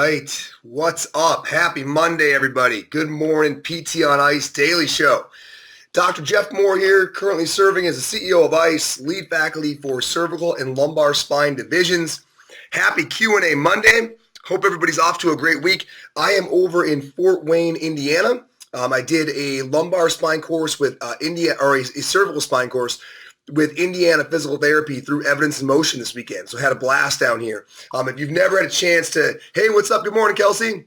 right. What's up? Happy Monday, everybody. Good morning, PT on Ice Daily Show. Dr. Jeff Moore here, currently serving as the CEO of ICE, lead faculty for cervical and lumbar spine divisions. Happy Q&A Monday. Hope everybody's off to a great week. I am over in Fort Wayne, Indiana. I did a lumbar spine course with a cervical spine course with Indiana Physical Therapy through Evidence in Motion this weekend. So had a blast down here. If you've never had a chance to, hey, what's up? Good morning, Kelsey.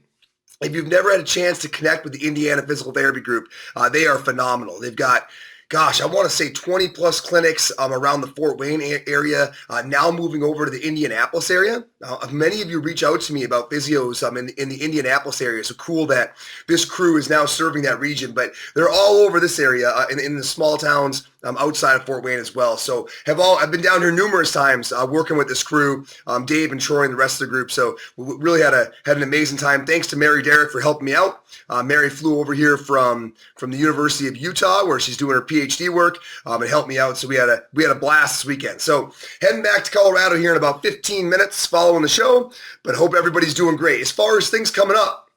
If you've never had a chance to connect with the Indiana Physical Therapy group, they are phenomenal. They've got, I want to say 20 plus clinics around the Fort Wayne area, now moving over to the Indianapolis area. Many of you reach out to me about physios in the Indianapolis area. So cool that this crew is now serving that region, but they're all over this area in the small towns outside of Fort Wayne as well. So I've been down here numerous times working with this crew, Dave and Troy and the rest of the group. So we really had an amazing time. Thanks to Mary Derrick for helping me out. Mary flew over here from the University of Utah where she's doing her PhD work and helped me out. So we had a blast this weekend. So heading back to Colorado here in about 15 minutes following the show, but hope everybody's doing great. As far as things coming up,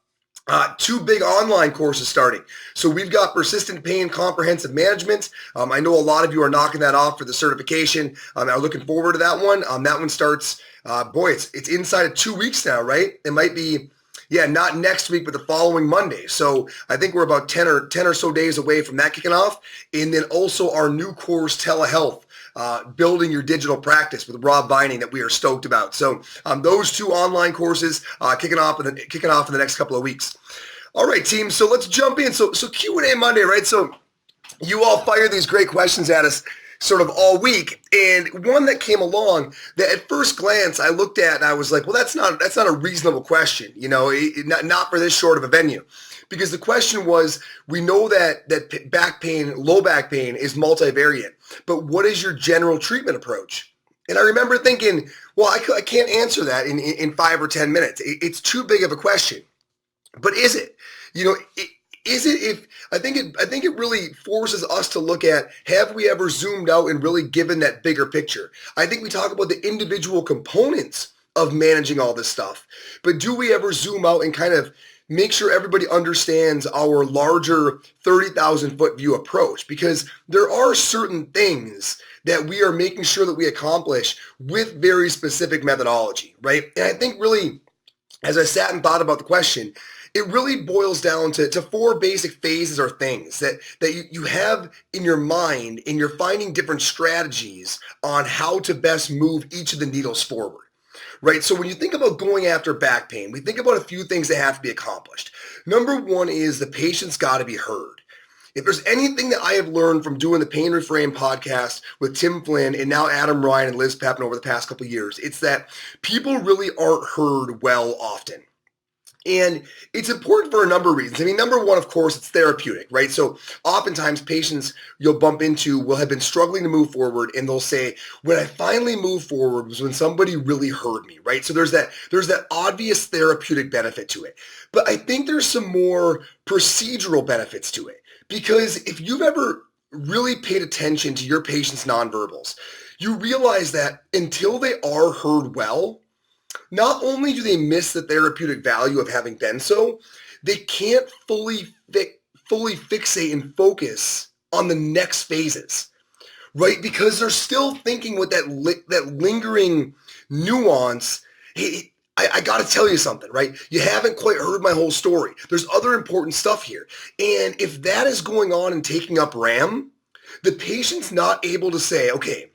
two big online courses starting. So we've got Persistent Pain Comprehensive Management. I know a lot of you are knocking that off for the certification. Are looking forward to that one. That one starts, it's inside of 2 weeks now, right? It might be, not next week, but the following Monday. So I think we're about 10 or so days away from that kicking off. And then also our new course, Telehealth. Building your digital practice with Rob Vining that we are stoked about. So those two online courses kicking off in the next couple of weeks. All right, team. So let's jump in. So Q&A Monday, right? So you all fire these great questions at us sort of all week, and one that came along that at first glance I looked at and I was like, well, that's not a reasonable question, not for this short of a venue. Because the question was, we know that back pain, low back pain is multivariate, but what is your general treatment approach? And I remember thinking, well, I can't answer that in 5 or 10 minutes. It's too big of a question. But is it? I think it really forces us to look at, have we ever zoomed out and really given that bigger picture? I think we talk about the individual components of managing all this stuff, but do we ever zoom out and kind of make sure everybody understands our larger 30,000 foot view approach? Because there are certain things that we are making sure that we accomplish with very specific methodology, right? And I think really, as I sat and thought about the question, it really boils down to 4 basic phases or things that you have in your mind, and you're finding different strategies on how to best move each of the needles forward. Right. So when you think about going after back pain, we think about a few things that have to be accomplished. Number one is the patient's got to be heard. If there's anything that I have learned from doing the Pain Reframe podcast with Tim Flynn and now Adam Ryan and Liz Pepin over the past couple of years, it's that people really aren't heard well often. And it's important for a number of reasons. I mean, number one, of course, it's therapeutic, right? So oftentimes patients you'll bump into will have been struggling to move forward, and they'll say, when I finally moved forward was when somebody really heard me, right? So there's that obvious therapeutic benefit to it. But I think there's some more procedural benefits to it, because if you've ever really paid attention to your patient's nonverbals, you realize that until they are heard well, not only do they miss the therapeutic value of having been so, they can't fully fixate and focus on the next phases, right? Because they're still thinking with that lingering nuance. Hey, I got to tell you something, right? You haven't quite heard my whole story. There's other important stuff here. And if that is going on and taking up RAM, the patient's not able to say, okay,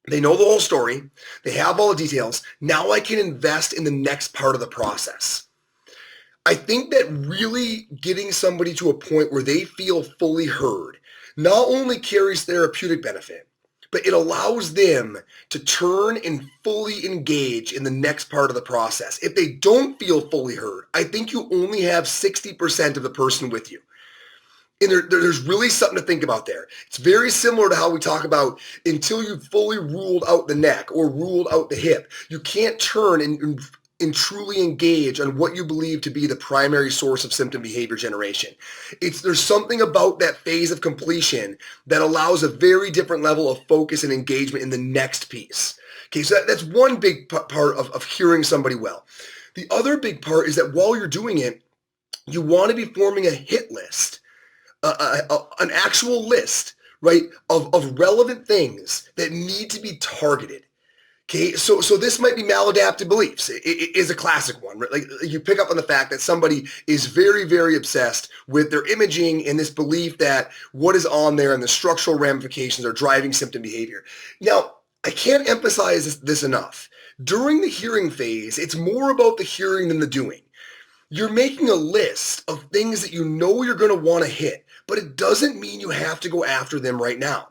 they know the whole story. They have all the details. Now I can invest in the next part of the process. I think that really getting somebody to a point where they feel fully heard not only carries therapeutic benefit, but it allows them to turn and fully engage in the next part of the process. If they don't feel fully heard, I think you only have 60% of the person with you. And there's really something to think about there. It's very similar to how we talk about until you've fully ruled out the neck or ruled out the hip, you can't turn and truly engage on what you believe to be the primary source of symptom behavior generation. There's something about that phase of completion that allows a very different level of focus and engagement in the next piece. Okay, so that's one big part of hearing somebody well. The other big part is that while you're doing it, you want to be forming a hit list, an actual list, right, of relevant things that need to be targeted. Okay, so this might be maladaptive beliefs. It is a classic one, right? Like you pick up on the fact that somebody is very, very obsessed with their imaging and this belief that what is on there and the structural ramifications are driving symptom behavior. Now, I can't emphasize this enough. During the hearing phase, it's more about the hearing than the doing. You're making a list of things that you know you're going to want to hit, but it doesn't mean you have to go after them right now.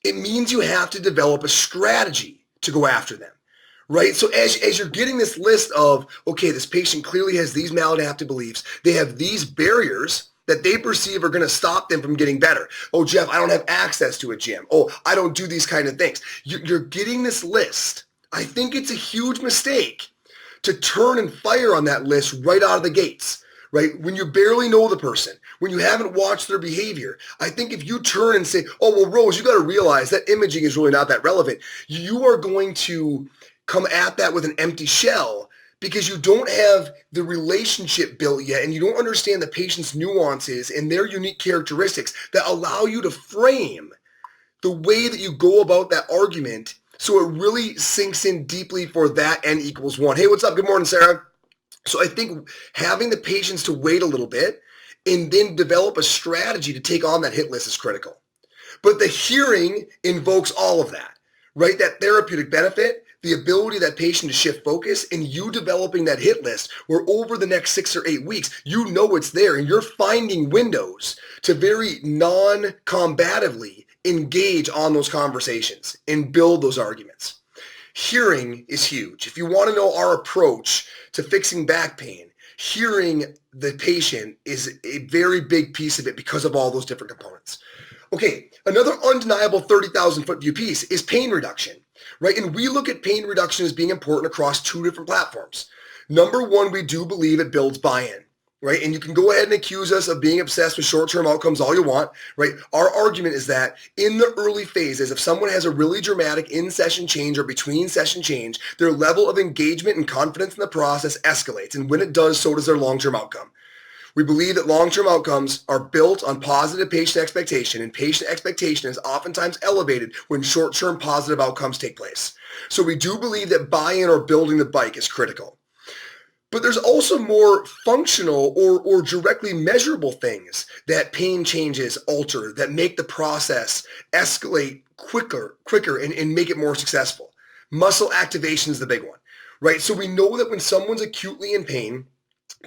It means you have to develop a strategy to go after them, right? So as you're getting this list of, okay, this patient clearly has these maladaptive beliefs, they have these barriers that they perceive are going to stop them from getting better. Oh, Jeff, I don't have access to a gym. Oh, I don't do these kind of things. You're getting this list. I think it's a huge mistake to turn and fire on that list right out of the gates, right? When you barely know the person, when you haven't watched their behavior. I think if you turn and say, oh, well, Rose, you got to realize that imaging is really not that relevant. You are going to come at that with an empty shell because you don't have the relationship built yet and you don't understand the patient's nuances and their unique characteristics that allow you to frame the way that you go about that argument so it really sinks in deeply for that n equals 1. Hey, what's up? Good morning, Sarah. So I think having the patience to wait a little bit and then develop a strategy to take on that hit list is critical. But the hearing invokes all of that, right? That therapeutic benefit, the ability of that patient to shift focus, and you developing that hit list where over the next 6 or 8 weeks, you know it's there and you're finding windows to very non-combatively engage on those conversations and build those arguments. Hearing is huge. If you want to know our approach to fixing back pain, hearing the patient is a very big piece of it because of all those different components. Okay, another undeniable 30,000 foot view piece is pain reduction, right? And we look at pain reduction as being important across 2 different platforms. Number one, we do believe it builds buy-in, right? And you can go ahead and accuse us of being obsessed with short-term outcomes all you want, right? Our argument is that in the early phases, if someone has a really dramatic in-session change or between-session change, their level of engagement and confidence in the process escalates. And when it does, so does their long-term outcome. We believe that long-term outcomes are built on positive patient expectation, and patient expectation is oftentimes elevated when short-term positive outcomes take place. So we do believe that buy-in or building the bike is critical. But there's also more functional or directly measurable things that pain changes alter that make the process escalate quicker and make it more successful. Muscle activation is the big one, right? So we know that when someone's acutely in pain,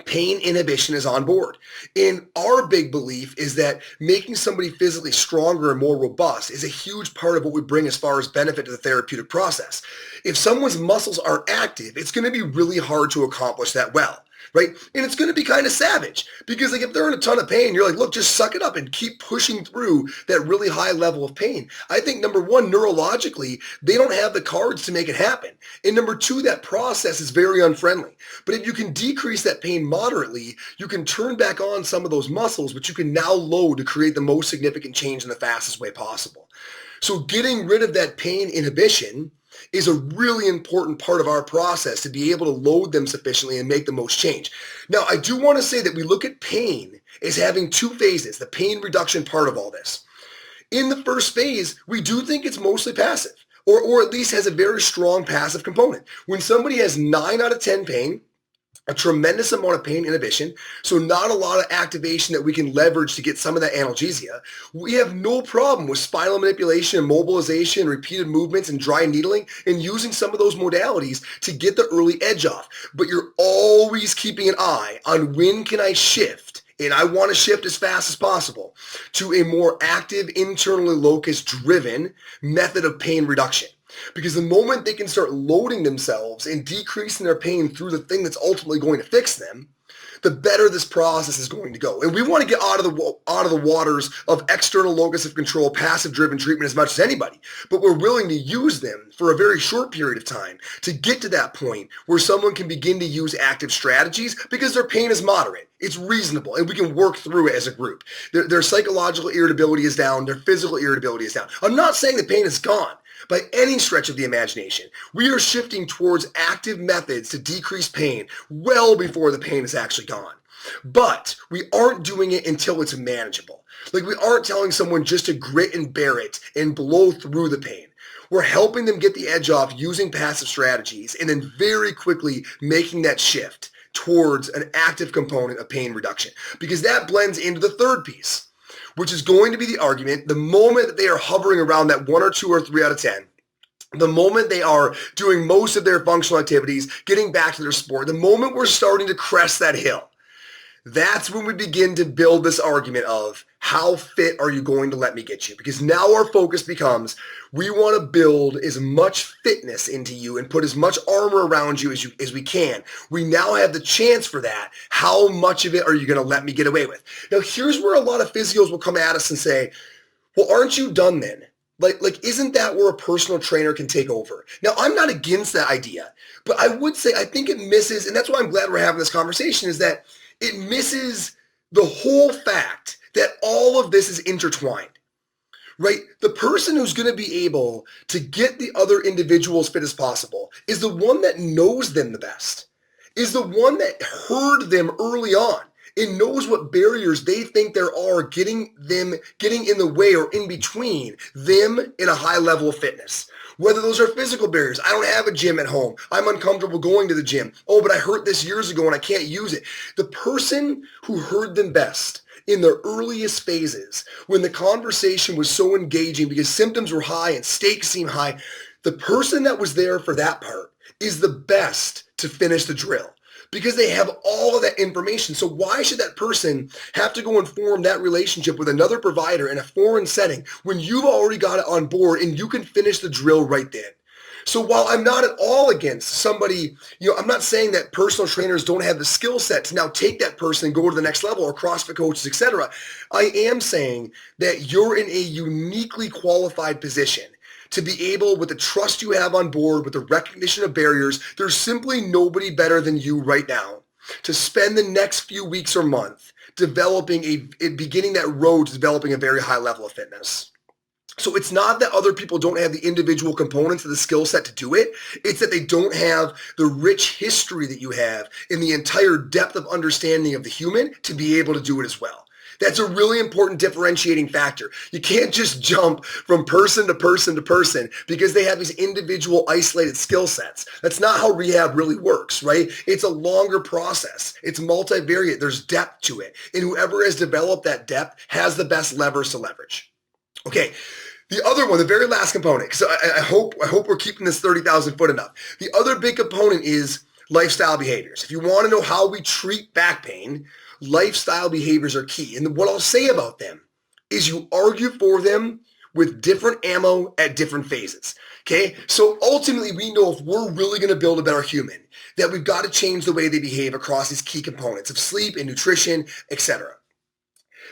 pain inhibition is on board. And our big belief is that making somebody physically stronger and more robust is a huge part of what we bring as far as benefit to the therapeutic process. If someone's muscles aren't active, it's going to be really hard to accomplish that well, right? And it's going to be kind of savage because like if they're in a ton of pain, you're like, look, just suck it up and keep pushing through that really high level of pain. I think number one, neurologically, they don't have the cards to make it happen. And number two, that process is very unfriendly. But if you can decrease that pain moderately, you can turn back on some of those muscles, which you can now load to create the most significant change in the fastest way possible. So getting rid of that pain inhibition is a really important part of our process to be able to load them sufficiently and make the most change. Now, I do want to say that we look at pain as having 2 phases, the pain reduction part of all this. In the first phase, we do think it's mostly passive, or at least has a very strong passive component. When somebody has 9 out of 10 pain, a tremendous amount of pain inhibition, so not a lot of activation that we can leverage to get some of that analgesia. We have no problem with spinal manipulation and mobilization, repeated movements and dry needling and using some of those modalities to get the early edge off. But you're always keeping an eye on when can I shift, and I want to shift as fast as possible to a more active, internally locus-driven method of pain reduction. Because the moment they can start loading themselves and decreasing their pain through the thing that's ultimately going to fix them, the better this process is going to go. And we want to get out of the waters of external locus of control, passive-driven treatment as much as anybody. But we're willing to use them for a very short period of time to get to that point where someone can begin to use active strategies because their pain is moderate. It's reasonable, and we can work through it as a group. Their psychological irritability is down. Their physical irritability is down. I'm not saying the pain is gone. by any stretch of the imagination. We are shifting towards active methods to decrease pain well before the pain is actually gone. But we aren't doing it until it's manageable. Like, we aren't telling someone just to grit and bear it and blow through the pain. We're helping them get the edge off using passive strategies and then very quickly making that shift towards an active component of pain reduction, because that blends into the third piece, which is going to be the argument the moment that they are hovering around that 1 or 2 or 3 out of 10. The moment they are doing most of their functional activities, getting back to their sport, the moment we're starting to crest that hill, that's when we begin to build this argument of how fit are you going to let me get you? Because now our focus becomes, we want to build as much fitness into you and put as much armor around you as we can. We now have the chance for that. How much of it are you going to let me get away with? Now, here's where a lot of physios will come at us and say, well, aren't you done then? Like, isn't that where a personal trainer can take over? Now, I'm not against that idea, but I would say I think it misses, and that's why I'm glad we're having this conversation, is that it misses the whole fact that all of this is intertwined, right? The person who's going to be able to get the other individuals fit as possible is the one that knows them the best, is the one that heard them early on and knows what barriers they think there are getting in the way or in between them in a high level of fitness. Whether those are physical barriers. I don't have a gym at home. I'm uncomfortable going to the gym. Oh, but I hurt this years ago and I can't use it. The person who heard them best in their earliest phases, when the conversation was so engaging because symptoms were high and stakes seemed high, the person that was there for that part is the best to finish the drill, because they have all of that information. So why should that person have to go and form that relationship with another provider in a foreign setting when you've already got it on board and you can finish the drill right then? So while I'm not at all against somebody, I'm not saying that personal trainers don't have the skill set to now take that person and go to the next level, or CrossFit coaches, etc. I am saying that you're in a uniquely qualified position to be able, with the trust you have on board, with the recognition of barriers, there's simply nobody better than you right now to spend the next few weeks or month beginning that road to developing a very high level of fitness. So it's not that other people don't have the individual components of the skill set to do it. It's that they don't have the rich history that you have in the entire depth of understanding of the human to be able to do it as well. That's a really important differentiating factor. You can't just jump from person to person to person because they have these individual isolated skill sets. That's not how rehab really works, right? It's a longer process. It's multivariate. There's depth to it. And whoever has developed that depth has the best levers to leverage. Okay. The other one, the very last component, because I hope we're keeping this 30,000 foot enough. The other big component is lifestyle behaviors. If you want to know how we treat back pain, lifestyle behaviors are key. And what I'll say about them is you argue for them with different ammo at different phases. Okay? So ultimately, we know if we're really going to build a better human, that we've got to change the way they behave across these key components of sleep and nutrition, etc.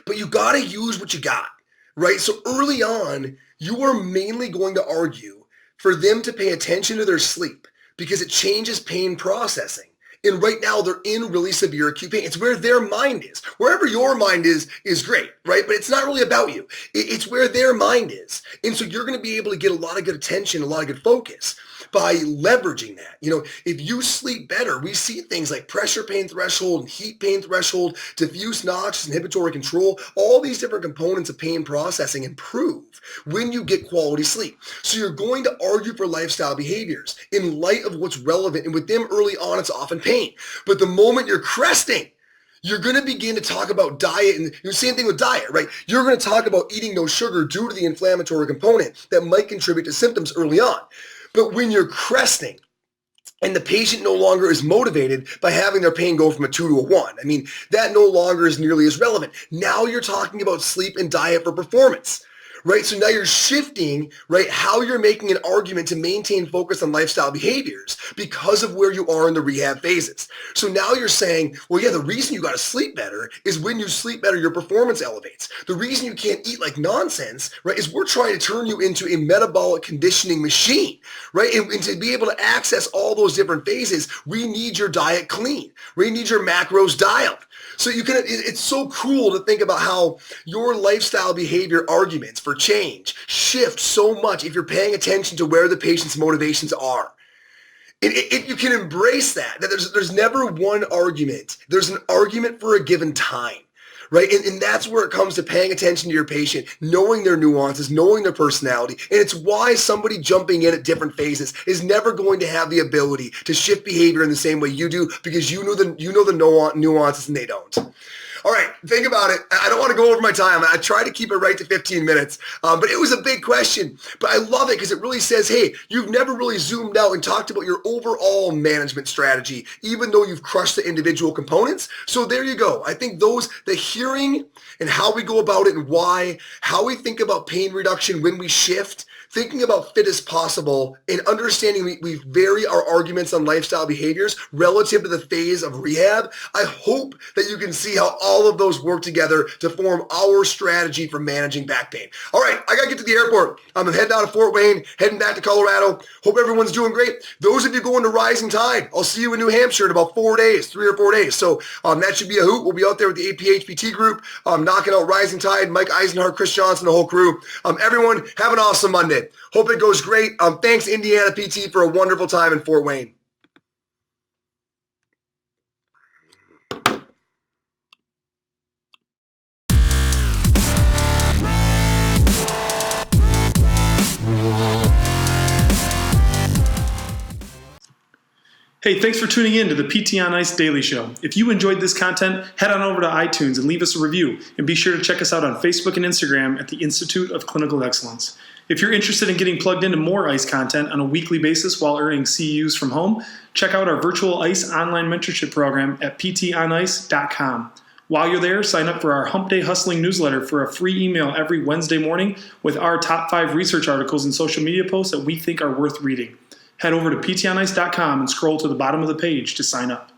But you got to use what you got, right? So early on, you are mainly going to argue for them to pay attention to their sleep because it changes pain processing. And right now they're in really severe acute pain. It's where their mind is. Wherever your mind is great, right? But it's not really about you. It's where their mind is. And so you're going to be able to get a lot of good attention, a lot of good focus by leveraging that. If you sleep better, we see things like pressure pain threshold and heat pain threshold, diffuse noxious inhibitory control, all these different components of pain processing improve when you get quality sleep. So you're going to argue for lifestyle behaviors in light of what's relevant. And with them early on, it's often pain. But the moment you're cresting, you're going to begin to talk about diet, and the same thing with diet, right? You're going to talk about eating no sugar due to the inflammatory component that might contribute to symptoms early on. But when you're cresting and the patient no longer is motivated by having their pain go from a 2 to a 1, that no longer is nearly as relevant. Now you're talking about sleep and diet for performance. Right? So now you're shifting, right, how you're making an argument to maintain focus on lifestyle behaviors because of where you are in the rehab phases. So now you're saying, well, yeah, the reason you got to sleep better is when you sleep better, your performance elevates. The reason you can't eat like nonsense, right, is we're trying to turn you into a metabolic conditioning machine, right? And to be able to access all those different phases, we need your diet clean. We need your macros dialed. So it's so cool to think about how your lifestyle behavior arguments for change shift so much if you're paying attention to where the patient's motivations are. If you can embrace that there's never one argument. There's an argument for a given time. Right? And that's where it comes to paying attention to your patient, knowing their nuances, knowing their personality. And it's why somebody jumping in at different phases is never going to have the ability to shift behavior in the same way you do, because you know the nuances and they don't. All right, think about it. I don't want to go over my time. I try to keep it right to 15 minutes, but it was a big question. But I love it because it really says, hey, you've never really zoomed out and talked about your overall management strategy, even though you've crushed the individual components. So there you go. I think the hearing and how we go about it and why, how we think about pain reduction when we shift, thinking about fit as possible, and understanding we vary our arguments on lifestyle behaviors relative to the phase of rehab. I hope that you can see how all of those work together to form our strategy for managing back pain. All right, I got to get to the airport. I'm heading out of Fort Wayne, heading back to Colorado. Hope everyone's doing great. Those of you going to Rising Tide, I'll see you in New Hampshire in about 4 days, 3 or 4 days. So that should be a hoot. We'll be out there with the APHPT group, knocking out Rising Tide, Mike Eisenhart, Chris Johnson, the whole crew. Everyone, have an awesome Monday. Hope it goes great. Thanks, Indiana PT, for a wonderful time in Fort Wayne. Hey, thanks for tuning in to the PT on Ice Daily Show. If you enjoyed this content, head on over to iTunes and leave us a review. And be sure to check us out on Facebook and Instagram at the Institute of Clinical Excellence. If you're interested in getting plugged into more ICE content on a weekly basis while earning CEUs from home, check out our virtual ICE online mentorship program at ptonice.com. While you're there, sign up for our Hump Day Hustling newsletter for a free email every Wednesday morning with our top 5 research articles and social media posts that we think are worth reading. Head over to ptonice.com and scroll to the bottom of the page to sign up.